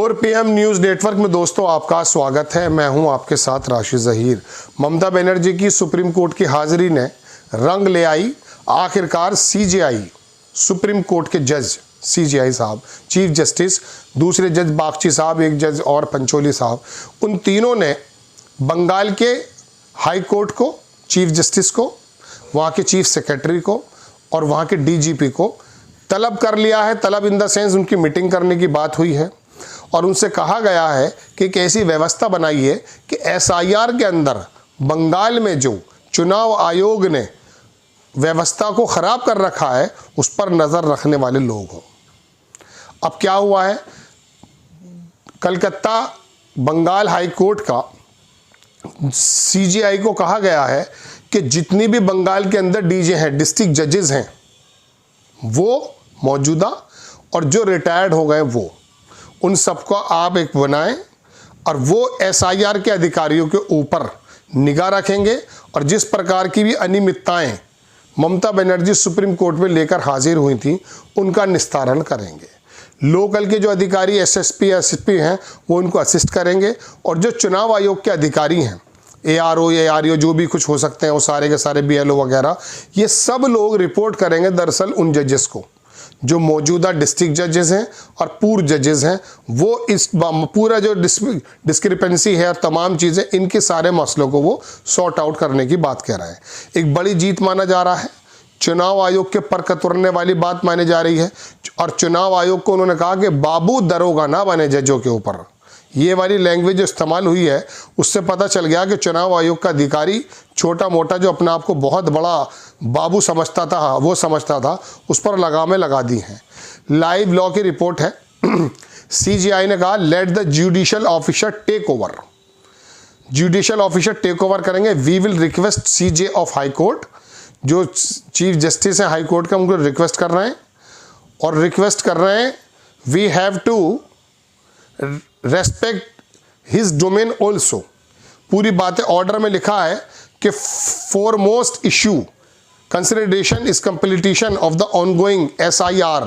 4 PM news network में दोस्तों आपका स्वागत है। मैं हूं आपके साथ राशिद ज़हीर। ममता बनर्जी की सुप्रीम कोर्ट की हाजिरी ने रंग ले आई। आखिरकार CJI सुप्रीम कोर्ट के जज CJI साहब, चीफ जस्टिस, दूसरे जज बागची साहब, एक जज और पंचोली साहब, उन तीनों ने बंगाल के हाई कोर्ट को, चीफ जस्टिस को, वहाँ के चीफ सेक्रेटरी को और वहाँ के DGP को तलब कर लिया है। तलब इन द सेंस उनकी मीटिंग करने की बात हुई है और उनसे कहा गया है कि एक ऐसी व्यवस्था बनाइए कि SIR के अंदर बंगाल में जो चुनाव आयोग ने व्यवस्था को ख़राब कर रखा है उस पर नज़र रखने वाले लोग हों। अब क्या हुआ है, कलकत्ता बंगाल हाई कोर्ट का CJI को कहा गया है कि जितनी भी बंगाल के अंदर DJ हैं, डिस्ट्रिक्ट जजेस हैं, वो मौजूदा और जो रिटायर्ड हो गए वो, उन सबको आप एक बनाएं और वो SIR के अधिकारियों के ऊपर निगाह रखेंगे और जिस प्रकार की भी अनियमितताएं ममता बनर्जी सुप्रीम कोर्ट में लेकर हाजिर हुई थी उनका निस्तारण करेंगे। लोकल के जो अधिकारी SSP SP हैं वो उनको असिस्ट करेंगे और जो चुनाव आयोग के अधिकारी हैं ARO या ARO जो भी कुछ हो सकते हैं वो सारे के सारे BLO वगैरह, ये सब लोग रिपोर्ट करेंगे दरअसल उन जजेस को जो मौजूदा डिस्ट्रिक्ट जजेस हैं और पूर्व जजेस हैं। वो इस पूरा जो डिस्क्रिपेंसी है और तमाम चीज़ें, इनके सारे मसलों को वो सॉर्ट आउट करने की बात कह रहे हैं। एक बड़ी जीत माना जा रहा है, चुनाव आयोग के पर कतरने वाली बात मानी जा रही है और चुनाव आयोग को उन्होंने कहा कि बाबू दरोगा ना बने जजों के ऊपर। ये वाली लैंग्वेज जो इस्तेमाल हुई है उससे पता चल गया कि चुनाव आयोग का अधिकारी छोटा मोटा जो अपने आप को बहुत बड़ा बाबू समझता था, वो समझता था, उस पर लगामें लगा दी हैं। लाइव लॉ की रिपोर्ट है। CJI ने कहा let the judicial officer take over. Judicial officer take over करेंगे। We will request CJ of high court, जो चीफ जस्टिस हैं हाई कोर्ट का, उनको रिक्वेस्ट कर रहे हैं और रिक्वेस्ट कर रहे हैं we have to respect his domain also. पूरी बातें ऑर्डर में लिखा है कि foremost issue consideration is completion of the ongoing SIR।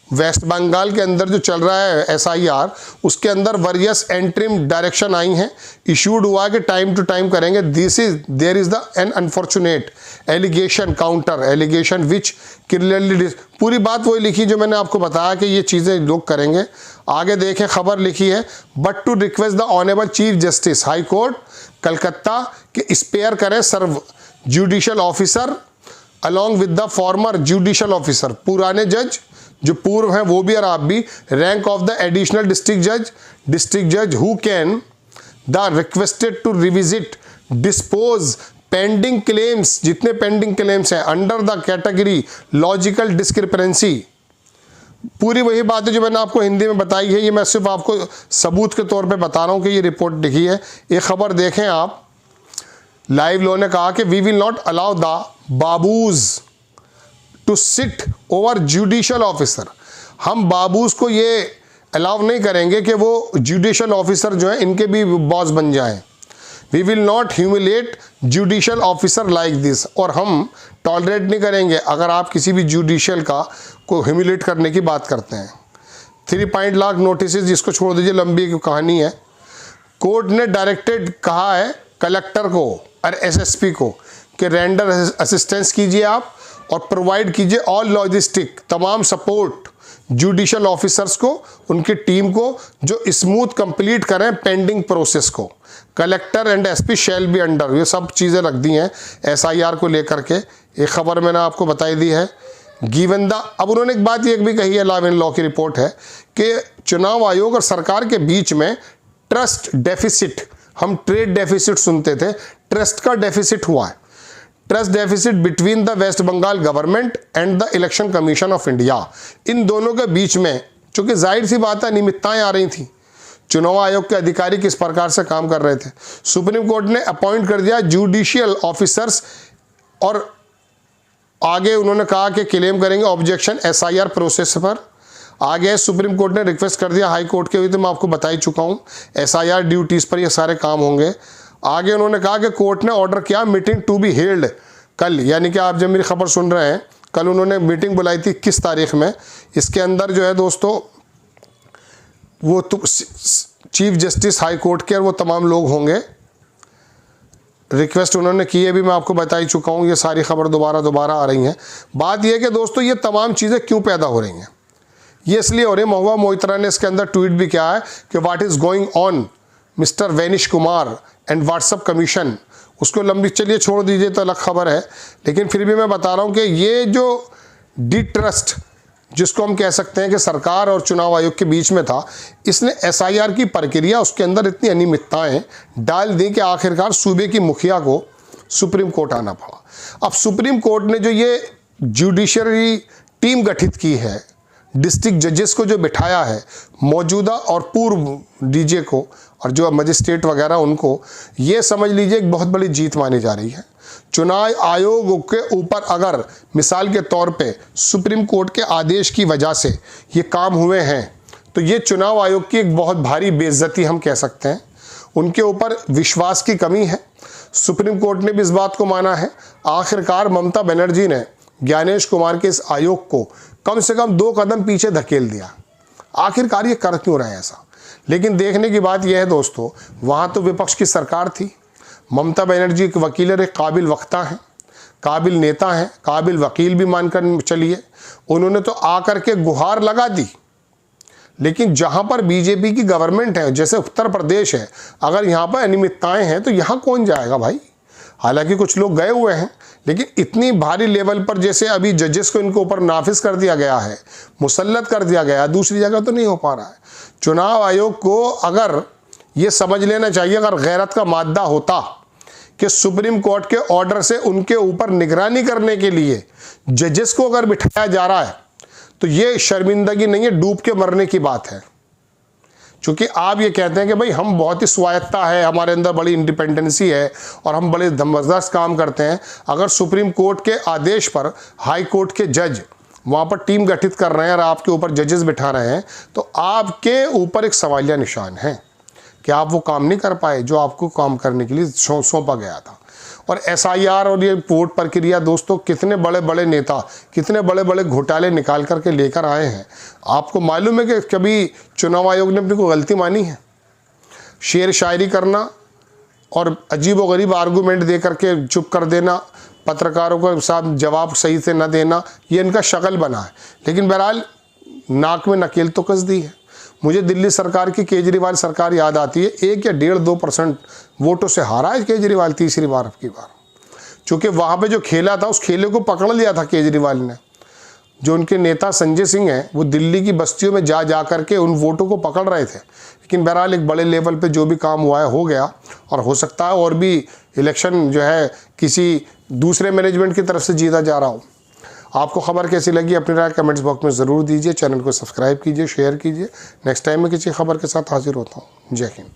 West Bengal के अंदर जो चल रहा है SIR, उसके अंदर वरियस एंट्रीम डायरेक्शन आई हैं, इशूड हुआ कि टाइम टू टाइम करेंगे। There is the an unfortunate allegation counter allegation which clearly, पूरी बात वही लिखी जो मैंने आपको बताया कि ये चीज़ें लोग करेंगे। आगे देखें, खबर लिखी है but to request the honourable chief justice high court Calcutta के स्पेयर करें serve judicial officer along with the former judicial officer, पुराने जज जो पूर्व हैं वो भी और आप भी, rank of the additional district जज who can the requested to revisit dispose pending claims, जितने पेंडिंग क्लेम्स हैं under the category logical discrepancy. पूरी वही बातें जो मैंने आपको हिंदी में बताई है, ये मैं सिर्फ आपको सबूत के तौर पे बता रहा हूँ कि ये रिपोर्ट लिखी है। ये खबर देखें आप। लाइव लॉ ने कहा कि we will not allow the babus to sit over judicial officer. हम बाबूज को ये अलाउ नहीं करेंगे कि वो जुडिशियल ऑफिसर जो है इनके भी बॉस बन जाएं। We will not humiliate judicial officer like this, और हम टॉलरेट नहीं करेंगे अगर आप किसी भी जुडिशियल का को ह्यूमिलेट करने की बात करते हैं। 3 पॉइंट लाख नोटिस, जिसको छोड़ दीजिए, लंबी कहानी है। कोर्ट ने डायरेक्टेड कहा है कलेक्टर को और SSP को कि रेंडर असिस्टेंस कीजिए आप और प्रोवाइड कीजिए ऑल लॉजिस्टिक, तमाम सपोर्ट जुडिशियल ऑफिसर्स को, उनकी टीम को, जो स्मूथ कंप्लीट करें पेंडिंग प्रोसेस को। Collector and SP shall be under, ये सब चीज़ें रख दी हैं SIR को लेकर के। एक खबर मैंने आपको बताई दी है। गिवन द, अब उन्होंने एक बात ये भी कही है, लाइव लॉ की रिपोर्ट है कि चुनाव आयोग और सरकार के बीच में ट्रस्ट डेफिसिट, हम ट्रेड डेफिसिट सुनते थे, ट्रस्ट का डेफिसिट हुआ है। Trust deficit between the West Bengal government and the Election Commission of India. इन दोनों के बीच में, चूंकि जाहिर सी बात है अनियमितताएं आ रही थी, चुनाव आयोग के अधिकारी किस प्रकार से काम कर रहे थे, सुप्रीम कोर्ट ने अपॉइंट कर दिया जुडिशियल ऑफिसर्स और आगे उन्होंने कहा कि क्लेम करेंगे ऑब्जेक्शन SIR प्रोसेस पर। आगे सुप्रीम कोर्ट ने रिक्वेस्ट कर दिया हाई कोर्ट के, हुई तो मैं आपको बता ही चुका हूँ, SIR ड्यूटीज़ पर ये सारे काम होंगे। आगे उन्होंने कहा कि कोर्ट ने ऑर्डर किया मीटिंग टू बी हेल्ड कल, यानी कि आप जब मेरी खबर सुन रहे हैं, कल उन्होंने मीटिंग बुलाई थी किस तारीख में। इसके अंदर जो है दोस्तों वो तो चीफ जस्टिस हाई कोर्ट के और वो तमाम लोग होंगे। रिक्वेस्ट उन्होंने की है भी, मैं आपको बता ही चुका हूँ, ये सारी खबर दोबारा आ रही हैं। बात ये है कि दोस्तों ये तमाम चीज़ें क्यों पैदा हो रही हैं, ये इसलिए हो रही है। महुआ मोइत्रा ने इसके अंदर ट्वीट भी किया है कि what is going on mister vanish Kumar and WhatsApp commission. उसको लंबी, चलिए छोड़ दीजिए, तो अलग खबर है, लेकिन फिर भी मैं बता रहा हूँ कि ये जो डिट्रस्ट जिसको हम कह सकते हैं कि सरकार और चुनाव आयोग के बीच में था, इसने एसआईआर की प्रक्रिया, उसके अंदर इतनी अनियमितताएं डाल दी कि आखिरकार सूबे की मुखिया को सुप्रीम कोर्ट आना पड़ा। अब सुप्रीम कोर्ट ने जो ये जुडिशरी टीम गठित की है, डिस्ट्रिक्ट जजेस को जो बिठाया है, मौजूदा और पूर्व डीजे को और जो मजिस्ट्रेट वगैरह उनको, ये समझ लीजिए एक बहुत बड़ी जीत मानी जा रही है। चुनाव आयोग के ऊपर अगर मिसाल के तौर पे सुप्रीम कोर्ट के आदेश की वजह से ये काम हुए हैं, तो ये चुनाव आयोग की एक बहुत भारी बेइज्जती हम कह सकते हैं। उनके ऊपर विश्वास की कमी है। सुप्रीम कोर्ट ने भी इस बात को माना है। आखिरकार ममता बनर्जी ने ज्ञानेश कुमार के इस आयोग को कम से कम 2 कदम पीछे धकेल दिया। आखिरकार ये कर क्यों रहे हैं ऐसा? लेकिन देखने की बात यह है दोस्तों, वहाँ तो विपक्ष की सरकार थी। ममता बनर्जी एक वकील और एक काबिल वक्ता हैं, काबिल नेता हैं, काबिल वकील भी मानकर चलिए। उन्होंने तो आकर के गुहार लगा दी। लेकिन जहाँ पर बीजेपी की गवर्नमेंट है, जैसे उत्तर प्रदेश है, अगर यहाँ पर अनियमितताएं हैं तो यहाँ कौन जाएगा भाई? हालांकि कुछ लोग गए हुए हैं, लेकिन इतनी भारी लेवल पर जैसे अभी जजेस को इनके ऊपर नाफिज कर दिया गया है, मुसल्लत कर दिया गया है, दूसरी जगह तो नहीं हो पा रहा है। चुनाव आयोग को अगर ये समझ लेना चाहिए, अगर गैरत का मादा होता कि सुप्रीम कोर्ट के ऑर्डर से उनके ऊपर निगरानी करने के लिए जजेस को अगर बिठाया जा रहा है, तो ये शर्मिंदगी नहीं है, डूब के मरने की बात है। क्योंकि आप ये कहते हैं कि भाई हम बहुत ही स्वायत्ता है, हमारे अंदर बड़ी इंडिपेंडेंसी है और हम बड़े जबरदस्त काम करते हैं। अगर सुप्रीम कोर्ट के आदेश पर हाई कोर्ट के जज वहाँ पर टीम गठित कर रहे हैं और आपके ऊपर जजेस बिठा रहे हैं, तो आपके ऊपर एक सवालिया निशान है कि आप वो काम नहीं कर पाए जो आपको काम करने के लिए सौंपा गया था। और एसआईआर और ये वोट प्रक्रिया दोस्तों, कितने बड़े बड़े नेता, कितने बड़े बड़े घोटाले निकाल करके लेकर आए हैं। आपको मालूम है कि कभी चुनाव आयोग ने अपनी कोई गलती मानी है? शेर शायरी करना और अजीब व गरीब आर्गूमेंट दे करके चुप कर देना, पत्रकारों को साथ जवाब सही से न देना, ये इनका शक्ल बना है। लेकिन बहरहाल नाक में नकेल तो कस दी है। मुझे दिल्ली सरकार की केजरीवाल सरकार याद आती है। 1 या 1.5% वोटों से हारा है केजरीवाल तीसरी बार, अब की बार। चूँकि वहाँ पे जो खेला था, उस खेले को पकड़ लिया था केजरीवाल ने। जो उनके नेता संजय सिंह हैं, वो दिल्ली की बस्तियों में जा करके उन वोटों को पकड़ रहे थे। लेकिन बहरहाल एक बड़े लेवल पे जो भी काम हुआ है हो गया, और हो सकता है और भी इलेक्शन जो है किसी दूसरे मैनेजमेंट की तरफ से जीता जा रहा हो। आपको खबर कैसी लगी अपनी राय कमेंट्स बॉक्स में ज़रूर दीजिए। चैनल को सब्सक्राइब कीजिए, शेयर कीजिए। नेक्स्ट टाइम मैं किसी खबर के साथ हाजिर होता हूँ। जय हिंद।